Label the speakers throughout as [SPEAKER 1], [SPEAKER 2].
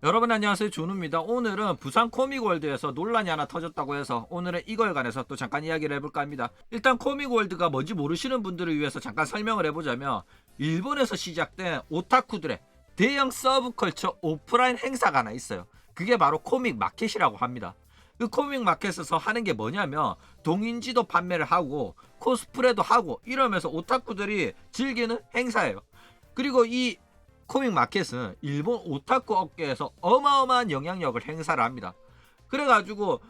[SPEAKER 1] 여러분 안녕하세요, 준우입니다. 오늘은 부산 코믹월드에서 논란이 하나 터졌다고 해서 오늘은 이거에 관해서 또 잠깐 이야기를 해볼까 합니다. 일단 코믹월드가 뭔지 모르시는 분들을 위해서 잠깐 설명을 해보자면, 일본에서 시작된 오타쿠들의 대형 서브컬처 오프라인 행사가 하나 있어요. 그게 바로 코믹 마켓이라고 합니다. 그 코믹 마켓에서 하는 게 뭐냐면 동인지도 판매를 하고 코스프레도 하고 이러면서 오타쿠들이 즐기는 행사예요. 그리고 이 코믹 마켓은 일본 오타쿠 업계에서 어마어마한 영향력을 행사를 합니다. 그래가지고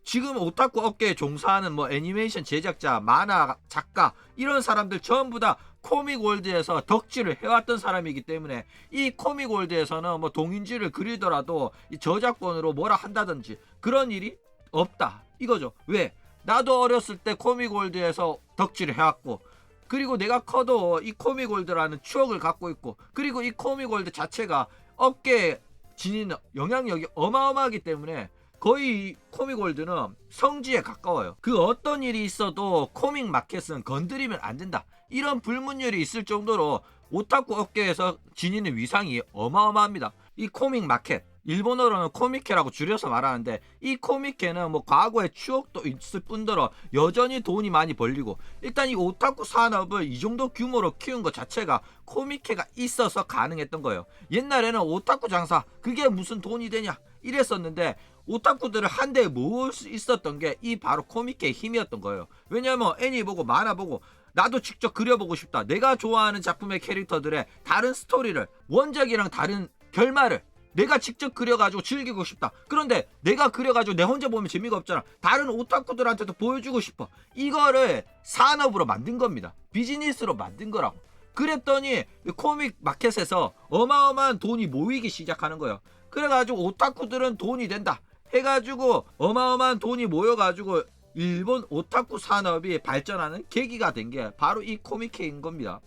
[SPEAKER 1] 지금 오타쿠 업계에 종사하는 뭐 애니메이션 제작자, 만화 작가 이런 사람들 전부 다 코믹월드에서 덕질을 해왔던 사람이기 때문에 이 코믹월드에서는 뭐 동인지를 그리더라도 이 저작권으로 뭐라 한다든지 그런 일이 없다 이거죠. 왜? 나도 어렸을 때 코믹월드에서 덕질을 해왔고, 그리고 내가 커도 이 코믹월드라는 추억을 갖고 있고, 그리고 이 코믹월드 자체가 업계에 지니는 영향력이 어마어마하기 때문에 거의 코믹월드는 성지에 가까워요. 그 어떤 일이 있어도 코믹 마켓은 건드리면 안 된다, 이런 불문율이 있을 정도로 오타쿠 업계에서 지니는 위상이 어마어마합니다. 이 코믹 마켓, 일본어로는 코미케라고 줄여서 말하는데, 이 코미케는 뭐 과거의 추억도 있을 뿐더러 여전히 돈이 많이 벌리고, 일단 이 오타쿠 산업을 이 정도 규모로 키운 것 자체가 코미케가 있어서 가능했던 거예요. 옛날에는 오타쿠 장사 그게 무슨 돈이 되냐 이랬었는데, 오타쿠들을 한데 모을 수 있었던 게 이 바로 코미케의 힘이었던 거예요. 왜냐면 애니 보고 만화 보고 나도 직접 그려보고 싶다, 내가 좋아하는 작품의 캐릭터들의 다른 스토리를, 원작이랑 다른 결말을 내가 직접 그려가지고 즐기고 싶다. 그런데 내가 그려가지고 내 혼자 보면 재미가 없잖아. 다른 오타쿠들한테도 보여주고 싶어. 이거를 산업으로 만든 겁니다. 비즈니스로 만든 거라고. 그랬더니 코믹 마켓에서 어마어마한 돈이 모이기 시작하는 거예요. 그래가지고 오타쿠들은 돈이 된다 해가지고 어마어마한 돈이 모여가지고 일본 오타쿠 산업이 발전하는 계기가 된 게 바로 이 코미케인 겁니다.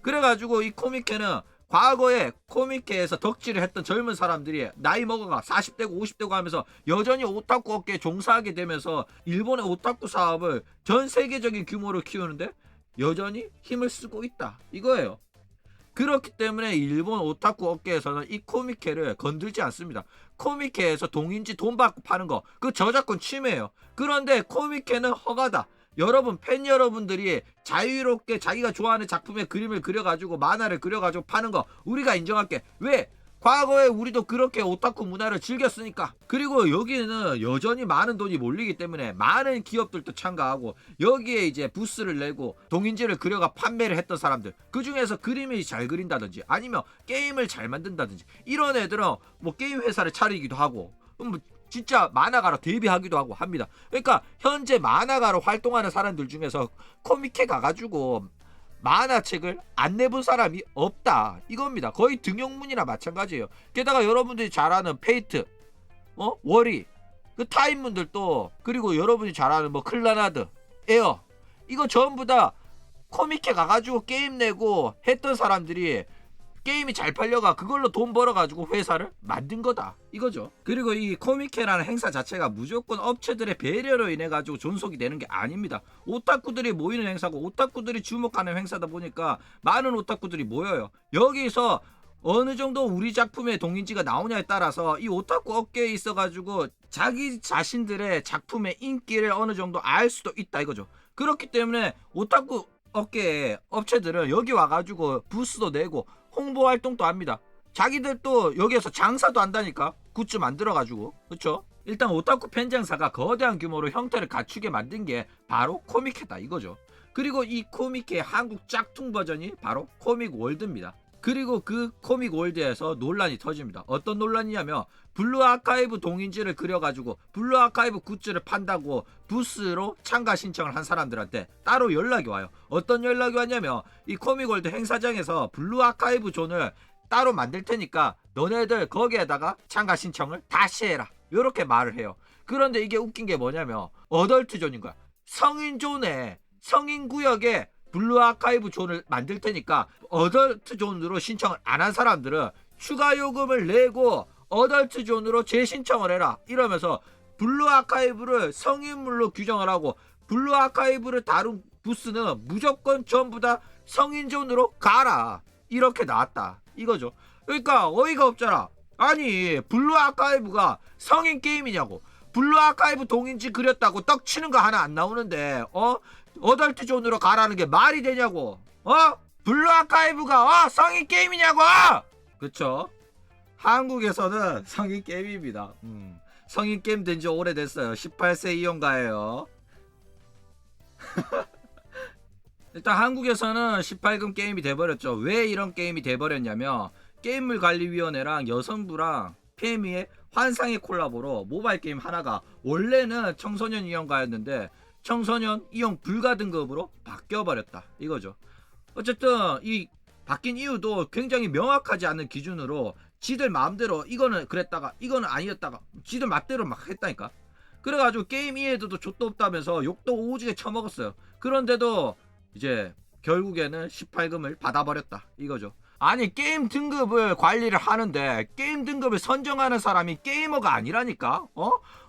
[SPEAKER 1] 그래가지고 이 코미케는 과거에 코미케에서 덕질을 했던 젊은 사람들이 나이 먹어가 40대고 50대고 하면서 여전히 오타쿠 업계에 종사하게 되면서 일본의 오타쿠 사업을 전 세계적인 규모로 키우는데 여전히 힘을 쓰고 있다 이거예요. 그렇기 때문에 일본 오타쿠 업계에서는 이 코미케를 건들지 않습니다. 코미케에서 동인지 돈 받고 파는 거, 그 저작권 침해예요. 그런데 코미케는 허가다. 여러분, 팬 여러분들이 자유롭게 자기가 좋아하는 작품의 그림을 그려가지고 만화를 그려가지고 파는 거 우리가 인정할게. 왜? 과거에 우리도 그렇게 오타쿠 문화를 즐겼으니까. 그리고 여기는 여전히 많은 돈이 몰리기 때문에 많은 기업들도 참가하고, 여기에 이제 부스를 내고 동인지를 그려가 판매를 했던 사람들, 그 중에서 그림이 잘 그린다든지 아니면 게임을 잘 만든다든지 이런 애들은 뭐 게임 회사를 차리기도 하고, 뭐 진짜 만화가로 데뷔하기도 하고 합니다. 그러니까 현재 만화가로 활동하는 사람들 중에서 코미케 가가지고 만화책을 안 내본 사람이 없다 이겁니다. 거의 등용문이나 마찬가지예요. 게다가 여러분들이 잘 아는 페이트, 워리, 그 타임문들도, 그리고 여러분이 잘 아는 뭐 클라나드, 에어, 이거 전부 다 코미케 가가지고 게임 내고 했던 사람들이 게임이 잘 팔려가 그걸로 돈 벌어가지고 회사를 만든 거다 이거죠. 그리고 이 코미케라는 행사 자체가 무조건 업체들의 배려로 인해 가지고 존속이 되는 게 아닙니다. 오타쿠들이 모이는 행사고 오타쿠들이 주목하는 행사다 보니까 많은 오타쿠들이 모여요. 여기서 어느 정도 우리 작품의 동인지가 나오냐에 따라서 이 오타쿠 업계에 있어가지고 자기 자신들의 작품의 인기를 어느 정도 알 수도 있다 이거죠. 그렇기 때문에 오타쿠 업계의 업체들은 여기 와가지고 부스도 내고 홍보 활동도 합니다. 자기들도 여기에서 장사도 한다니까. 굿즈 만들어가지고. 그쵸? 일단 오타쿠 팬장사가 거대한 규모로 형태를 갖추게 만든 게 바로 코미케다 이거죠. 그리고 이 코미케의 한국 짝퉁 버전이 바로 코믹월드입니다. 그리고 그 코믹월드에서 논란이 터집니다. 어떤 논란이냐면, 블루 아카이브 동인지를 그려가지고 블루 아카이브 굿즈를 판다고 부스로 참가 신청을 한 사람들한테 따로 연락이 와요. 어떤 연락이 왔냐면, 이 코믹월드 행사장에서 블루 아카이브 존을 따로 만들 테니까 너네들 거기에다가 참가 신청을 다시 해라 이렇게 말을 해요. 그런데 이게 웃긴 게 뭐냐면, 어덜트 존인 거야. 성인 존에, 성인 구역에 블루 아카이브 존을 만들 테니까 어덜트 존으로 신청을 안 한 사람들은 추가 요금을 내고 어덜트 존으로 재신청을 해라 이러면서 블루 아카이브를 성인물로 규정을 하고, 블루 아카이브를 다룬 부스는 무조건 전부 다 성인 존으로 가라 이렇게 나왔다 이거죠. 그러니까 어이가 없잖아. 아니 블루 아카이브가 성인 게임이냐고. 블루 아카이브 동인지 그렸다고 떡치는 거 하나 안 나오는데 어덜트 존으로 가라는 게 말이 되냐고. 블루 아카이브가 성인 게임이냐고. 그쵸? 한국에서는 성인 게임입니다. 성인 게임 된 지 오래됐어요. 18세 이용가예요. 일단 한국에서는 18금 게임이 돼버렸죠. 왜 이런 게임이 돼버렸냐면 게임물관리위원회랑 여성부랑 페미의 환상의 콜라보로 모바일 게임 하나가 원래는 청소년 이용가였는데 청소년 이용 불가 등급으로 바뀌어버렸다 이거죠. 어쨌든 이 바뀐 이유도 굉장히 명확하지 않은 기준으로 지들 마음대로 이거는 그랬다가 이거는 아니었다가 지들 맛대로 막 했다니까. 그래가지고 게임 이해도도 족도 없다면서 욕도 오지게 쳐먹었어요. 그런데도 이제 결국에는 18금을 받아버렸다 이거죠. 아니 게임 등급을 관리를 하는데 게임 등급을 선정하는 사람이 게이머가 아니라니까.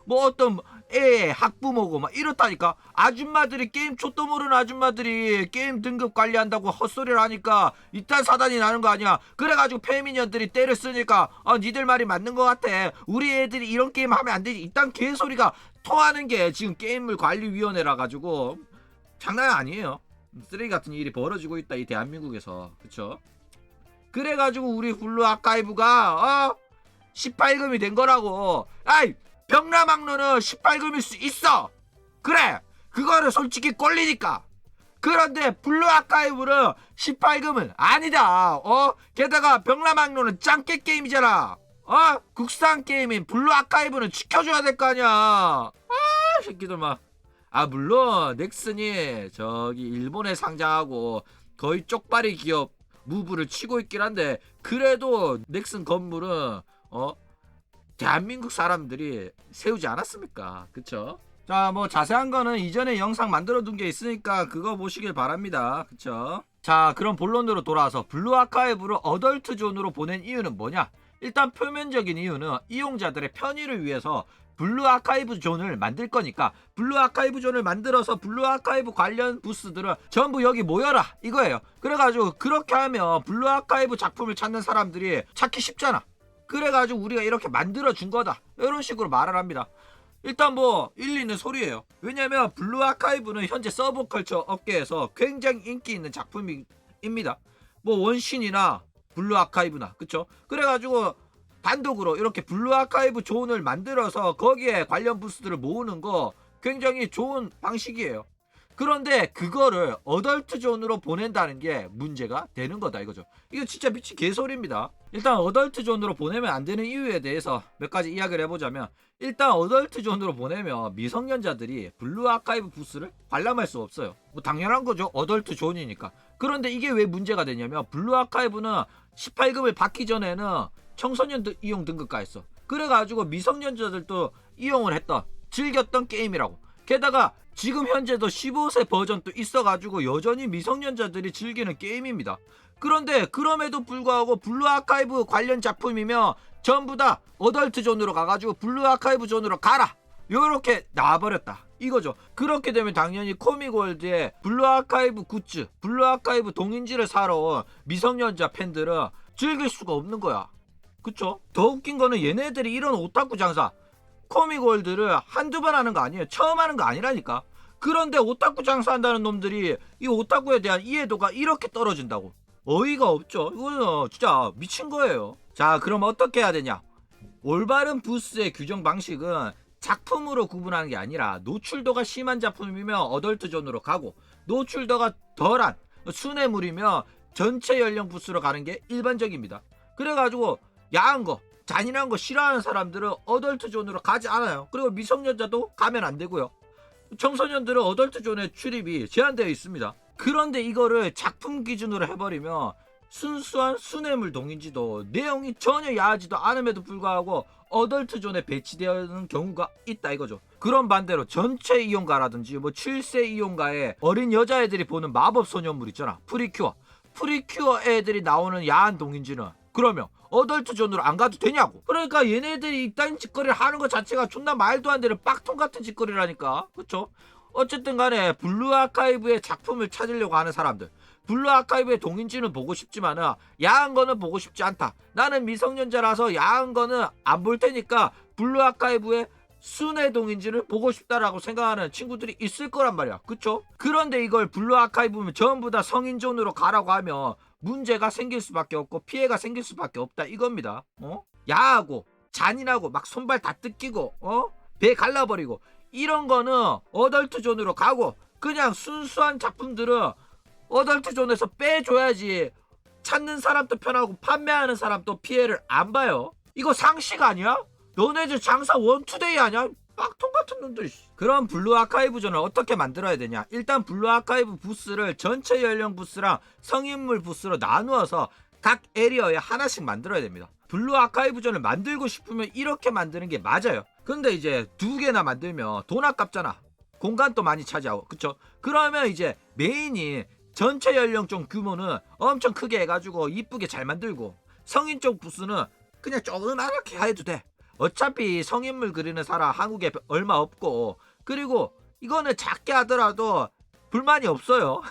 [SPEAKER 1] 뭐 어떤 애 학부모고 막 이렇다니까. 아줌마들이 게임 족도 모르는 아줌마들이 게임 등급 관리한다고 헛소리를 하니까 이딴 사단이 나는 거 아니야. 그래가지고 페미년들이 때를 쓰니까 니들 말이 맞는 거 같아. 우리 애들이 이런 게임 하면 안 되지. 이딴 개소리가 통하는 게 지금 게임물 관리위원회라 가지고 장난 아니에요. 쓰레기 같은 일이 벌어지고 있다 이 대한민국에서. 그쵸? 그래가지고 우리 블루 아카이브가 18금이 된 거라고. 아이 병라망로는 18금일 수 있어. 그래 그거는 솔직히 꼴리니까. 그런데 블루 아카이브는 18금은 아니다. 게다가 병라망로는 짱깨 게임이잖아. 국산 게임인 블루 아카이브는 지켜줘야 될 거 아니야. 새끼들 막. 물론 넥슨이 저기 일본에 상장하고 거의 쪽발이 기업 무브를 치고 있긴 한데 그래도 넥슨 건물은 대한민국 사람들이 세우지 않았습니까? 그쵸? 자, 뭐 자세한 거는 이전에 영상 만들어 둔 게 있으니까 그거 보시길 바랍니다. 그쵸? 자, 그럼 본론으로 돌아와서 블루 아카이브를 어덜트 존으로 보낸 이유는 뭐냐? 일단 표면적인 이유는 이용자들의 편의를 위해서 블루 아카이브 존을 만들 거니까 블루 아카이브 존을 만들어서 블루 아카이브 관련 부스들을 전부 여기 모여라 이거예요. 그래가지고 그렇게 하면 블루 아카이브 작품을 찾는 사람들이 찾기 쉽잖아. 그래가지고 우리가 이렇게 만들어 준 거다 이런 식으로 말을 합니다. 일단 뭐 일리 있는 소리예요. 왜냐면 블루 아카이브는 현재 서브컬처 업계에서 굉장히 인기 있는 작품입니다. 뭐 원신이나 블루 아카이브나 그쵸? 그래가지고 단독으로 이렇게 블루 아카이브 존을 만들어서 거기에 관련 부스들을 모으는 거 굉장히 좋은 방식이에요. 그런데 그거를 어덜트 존으로 보낸다는 게 문제가 되는 거다 이거죠. 이거 진짜 미친 개소리입니다. 일단 어덜트 존으로 보내면 안 되는 이유에 대해서 몇 가지 이야기를 해보자면 일단 어덜트 존으로 보내면 미성년자들이 블루 아카이브 부스를 관람할 수 없어요. 뭐 당연한 거죠. 어덜트 존이니까. 그런데 이게 왜 문제가 되냐면 블루 아카이브는 18금을 받기 전에는 청소년 이용 등급가 했어. 그래가지고 미성년자들도 이용을 했던 즐겼던 게임이라고. 게다가 지금 현재도 15세 버전도 있어가지고 여전히 미성년자들이 즐기는 게임입니다. 그런데 그럼에도 불구하고 블루 아카이브 관련 작품이면 전부 다 어덜트 존으로 가가지고 블루 아카이브 존으로 가라 요렇게 나와버렸다 이거죠. 그렇게 되면 당연히 코믹월드에 블루 아카이브 굿즈, 블루 아카이브 동인지를 사러 온 미성년자 팬들은 즐길 수가 없는 거야. 그쵸? 더 웃긴 거는 얘네들이 이런 오타쿠 장사 코믹월드를 한두 번 하는 거 아니에요. 처음 하는 거 아니라니까. 그런데 오타쿠 장사한다는 놈들이 이 오타쿠에 대한 이해도가 이렇게 떨어진다고. 어이가 없죠. 이거는 진짜 미친 거예요. 자, 그럼 어떻게 해야 되냐? 올바른 부스의 규정 방식은 작품으로 구분하는 게 아니라 노출도가 심한 작품이면 어덜트 존으로 가고 노출도가 덜한 순애물이면 전체 연령 부스로 가는 게 일반적입니다. 그래가지고 야한 거 잔인한 거 싫어하는 사람들은 어덜트 존으로 가지 않아요. 그리고 미성년자도 가면 안 되고요. 청소년들은 어덜트 존의 출입이 제한되어 있습니다. 그런데 이거를 작품 기준으로 해버리면 순수한 순애물 동인지도 내용이 전혀 야하지도 않음에도 불구하고 어덜트 존에 배치되는 경우가 있다 이거죠. 그런 반대로 전체 이용가라든지 뭐 7세 이용가의 어린 여자애들이 보는 마법 소녀물 있잖아. 프리큐어 애들이 나오는 야한 동인지는 그러면 어덜트 존으로 안 가도 되냐고. 그러니까 얘네들이 이딴 짓거리를 하는 것 자체가 존나 말도 안 되는 빡통 같은 짓거리라니까. 그쵸? 어쨌든 간에 블루 아카이브의 작품을 찾으려고 하는 사람들, 블루 아카이브의 동인지는 보고 싶지만은 야한 거는 보고 싶지 않다. 나는 미성년자라서 야한 거는 안 볼 테니까 블루 아카이브의 순회 동인지를 보고 싶다라고 생각하는 친구들이 있을 거란 말이야. 그쵸? 그런데 이걸 블루 아카이브면 전부 다 성인존으로 가라고 하면 문제가 생길 수밖에 없고 피해가 생길 수밖에 없다 이겁니다. 야하고 잔인하고 막 손발 다 뜯기고 배 갈라버리고 이런 거는 어덜트 존으로 가고, 그냥 순수한 작품들은 어덜트 존에서 빼줘야지 찾는 사람도 편하고 판매하는 사람도 피해를 안 봐요. 이거 상식 아니야? 너네들 장사 원투데이 아니야? 빡통 같은 놈들. 그럼 블루 아카이브 존을 어떻게 만들어야 되냐? 일단 블루 아카이브 부스를 전체 연령 부스랑 성인물 부스로 나누어서 각 에리어에 하나씩 만들어야 됩니다. 블루 아카이브 존을 만들고 싶으면 이렇게 만드는 게 맞아요. 근데 이제 2개나 만들면 돈 아깝잖아. 공간도 많이 차지하고, 그쵸? 그러면 이제 메인이 전체 연령쪽 규모는 엄청 크게 해가지고 이쁘게 잘 만들고, 성인 쪽 부스는 그냥 조그맣게 해도 돼. 어차피 성인물 그리는 사람 한국에 얼마 없고, 그리고 이거는 작게 하더라도 불만이 없어요.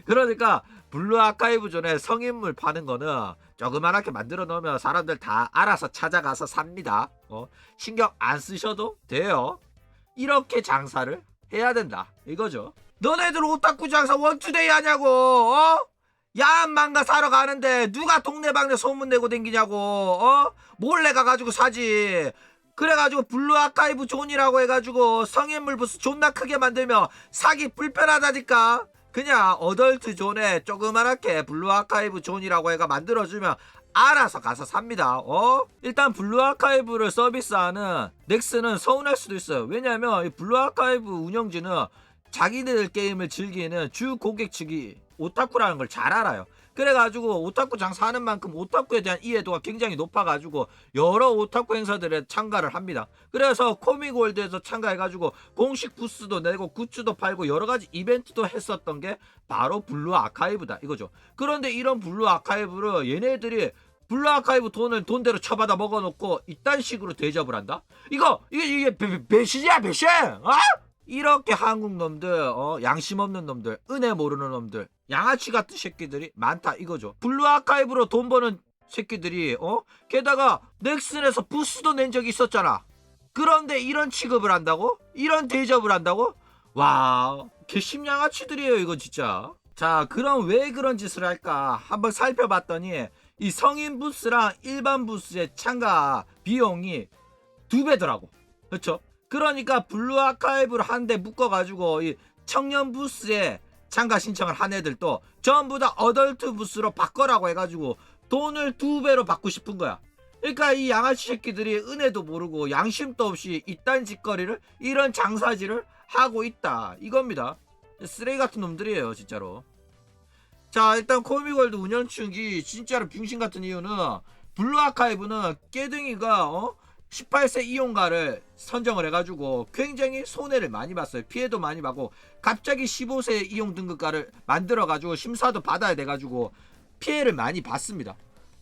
[SPEAKER 1] 그러니까 블루 아카이브 존에 성인물 파는 거는 조그맣게 만들어 놓으면 사람들 다 알아서 찾아가서 삽니다. 신경 안 쓰셔도 돼요. 이렇게 장사를 해야 된다 이거죠. 너네들 오타쿠 장사 원투데이 하냐고. 야한 망가 사러 가는데 누가 동네방네 소문내고 댕기냐고. 몰래 가가지고 사지. 그래가지고 블루 아카이브 존이라고 해가지고 성인물 부스 존나 크게 만들면 사기 불편하다니까. 그냥 어덜트 존에 조그맣게 블루 아카이브 존이라고 해가 만들어주면 알아서 가서 삽니다. 일단 블루 아카이브를 서비스하는 넥슨은 서운할 수도 있어요. 왜냐면 이 블루 아카이브 운영진은 자기들 게임을 즐기는 주 고객 측이 오타쿠라는 걸 잘 알아요. 그래가지고 오타쿠 장사하는 만큼 오타쿠에 대한 이해도가 굉장히 높아가지고 여러 오타쿠 행사들에 참가를 합니다. 그래서 코믹월드에서 참가해가지고 공식 부스도 내고 굿즈도 팔고 여러가지 이벤트도 했었던 게 바로 블루 아카이브다 이거죠. 그런데 이런 블루 아카이브를 얘네들이 블루 아카이브 돈을 돈대로 쳐받아 먹어놓고 이딴 식으로 대접을 한다? 이게 배신이야 배신! 이렇게 한국 놈들, 양심 없는 놈들, 은혜 모르는 놈들, 양아치 같은 새끼들이 많다 이거죠. 블루 아카이브로 돈 버는 새끼들이 게다가 넥슨에서 부스도 낸 적이 있었잖아. 그런데 이런 취급을 한다고? 이런 대접을 한다고? 와, 개심양아치들이에요 이거 진짜. 자, 그럼 왜 그런 짓을 할까 한번 살펴봤더니 이 성인 부스랑 일반 부스의 참가 비용이 2배더라고. 그렇죠? 그러니까 블루 아카이브를 한 대 묶어가지고 이 청년 부스에 참가 신청을 한 애들도 전부 다 어덜트 부스로 바꿔라고 해가지고 돈을 2배로 받고 싶은 거야. 그러니까 이 양아치 새끼들이 은혜도 모르고 양심도 없이 이딴 짓거리를, 이런 장사질을 하고 있다 이겁니다. 쓰레기 같은 놈들이에요 진짜로. 자, 일단 코믹월드 운영층이 진짜로 병신 같은 이유는 블루 아카이브는 깨등이가 18세 이용가를 선정을 해가지고 굉장히 손해를 많이 봤어요. 피해도 많이 받고 갑자기 15세 이용 등급가를 만들어가지고 심사도 받아야 돼가지고 피해를 많이 받습니다.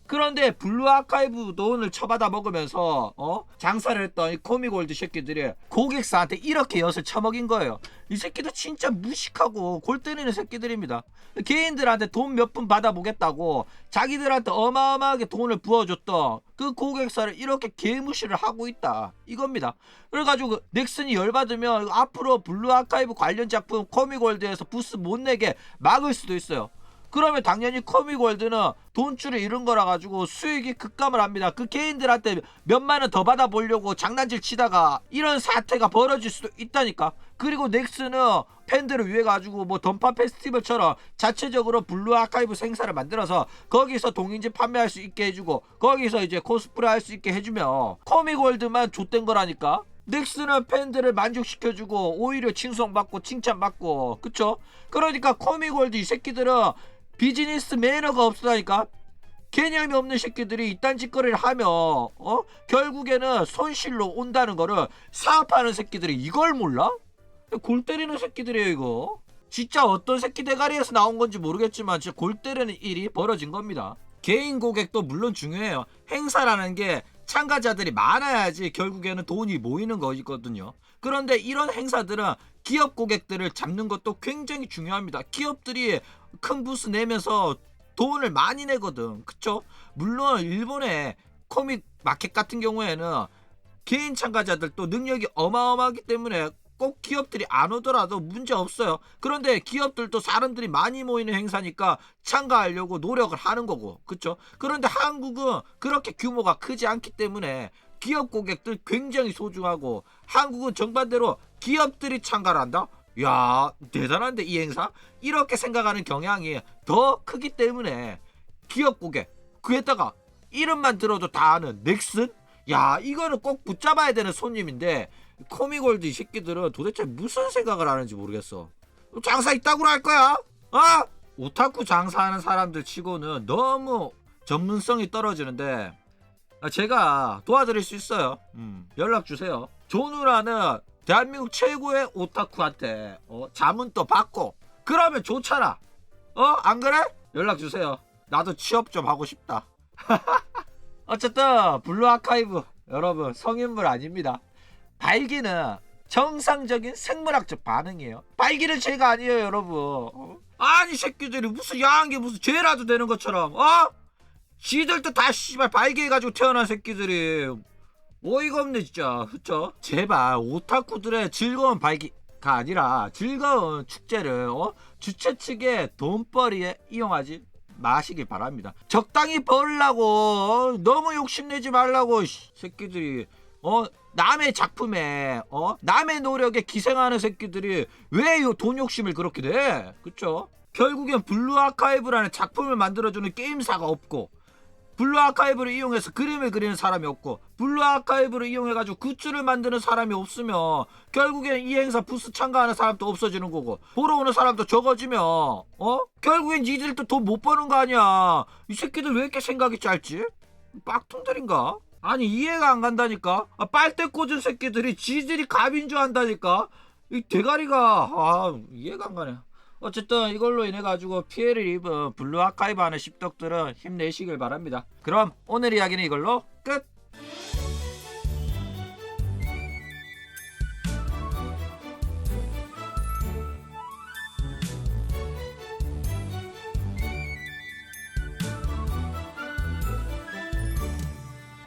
[SPEAKER 1] 그런데 블루 아카이브 돈을 쳐받아 먹으면서 장사를 했던 이 코믹월드 새끼들이 고객사한테 이렇게 엿을 쳐먹인 거예요. 이 새끼들 진짜 무식하고 골 때리는 새끼들입니다. 개인들한테 돈 몇 푼 받아보겠다고 자기들한테 어마어마하게 돈을 부어줬던 그 고객사를 이렇게 개무시를 하고 있다 이겁니다. 그래가지고 넥슨이 열받으면 앞으로 블루 아카이브 관련 작품 코믹월드에서 부스 못 내게 막을 수도 있어요. 그러면 당연히 코믹월드는 돈줄을 잃은 거라 가지고 수익이 급감을 합니다. 그 개인들한테 몇만 원 더 받아보려고 장난질 치다가 이런 사태가 벌어질 수도 있다니까. 그리고 넥슨은 팬들을 위해 가지고 뭐 던파 페스티벌처럼 자체적으로 블루 아카이브 생사를 만들어서 거기서 동인지 판매할 수 있게 해주고 거기서 이제 코스프레 할 수 있게 해주면 코믹월드만 좆된 거라니까. 넥슨은 팬들을 만족시켜주고 오히려 칭송받고 칭찬받고, 그쵸? 그러니까 코믹월드 이 새끼들은 비즈니스 매너가 없으니까 개념이 없는 새끼들이 이딴 짓거리를 하면 결국에는 손실로 온다는 거를 사업하는 새끼들이 이걸 몰라? 골 때리는 새끼들이에요 이거. 진짜 어떤 새끼 대가리에서 나온 건지 모르겠지만 진짜 골 때리는 일이 벌어진 겁니다. 개인 고객도 물론 중요해요. 행사라는 게 참가자들이 많아야지 결국에는 돈이 모이는 거거든요. 그런데 이런 행사들은 기업 고객들을 잡는 것도 굉장히 중요합니다. 기업들이 큰 부스 내면서 돈을 많이 내거든. 그쵸? 물론 일본의 코믹 마켓 같은 경우에는 개인 참가자들도 능력이 어마어마하기 때문에 꼭 기업들이 안 오더라도 문제 없어요. 그런데 기업들도 사람들이 많이 모이는 행사니까 참가하려고 노력을 하는 거고, 그쵸? 그런데 한국은 그렇게 규모가 크지 않기 때문에 기업 고객들 굉장히 소중하고, 한국은 정반대로 기업들이 참가를 한다? 야, 대단한데 이 행사? 이렇게 생각하는 경향이 더 크기 때문에 기업 고객, 그에다가 이름만 들어도 다 아는 넥슨? 야, 이거는 꼭 붙잡아야 되는 손님인데, 코미골드 이 새끼들은 도대체 무슨 생각을 하는지 모르겠어. 장사 이따구로 할 거야? 어? 오타쿠 장사하는 사람들 치고는 너무 전문성이 떨어지는데, 제가 도와드릴 수 있어요. 연락 주세요. 조누라는 대한민국 최고의 오타쿠한테 자문도 받고 그러면 좋잖아. 안 그래? 연락 주세요. 나도 취업 좀 하고 싶다. 어쨌든 블루 아카이브 여러분, 성인물 아닙니다. 발기는 정상적인 생물학적 반응이에요. 발기는 죄가 아니에요, 여러분. 아니 새끼들이 무슨 야한 게 무슨 죄라도 되는 것처럼 지들도 다 씨발 발기해가지고 태어난 새끼들이 어이가 없네 진짜. 그쵸? 제발 오타쿠들의 즐거운 발기가 아니라 즐거운 축제를 주최 측의 돈벌이에 이용하지 마시길 바랍니다. 적당히 벌라고 너무 욕심내지 말라고 새끼들이 남의 작품에 남의 노력에 기생하는 새끼들이 왜 돈 욕심을 그렇게 내? 그쵸? 결국엔 블루 아카이브라는 작품을 만들어주는 게임사가 없고, 블루 아카이브를 이용해서 그림을 그리는 사람이 없고, 블루 아카이브를 이용해가지고 굿즈를 만드는 사람이 없으면 결국엔 이 행사 부스 참가하는 사람도 없어지는 거고, 보러 오는 사람도 적어지면 결국엔 니들도 돈 못 버는 거 아니야. 이 새끼들 왜 이렇게 생각이 짧지? 빡통들인가? 아니 이해가 안 간다니까. 빨대 꽂은 새끼들이 지들이 갑인 줄 안다니까. 이 대가리가 이해가 안 가네. 어쨌든 이걸로 인해 가지고 피해를 입은 블루 아카이브 하는 십덕들은 힘내시길 바랍니다. 그럼 오늘 이야기는 이걸로 끝.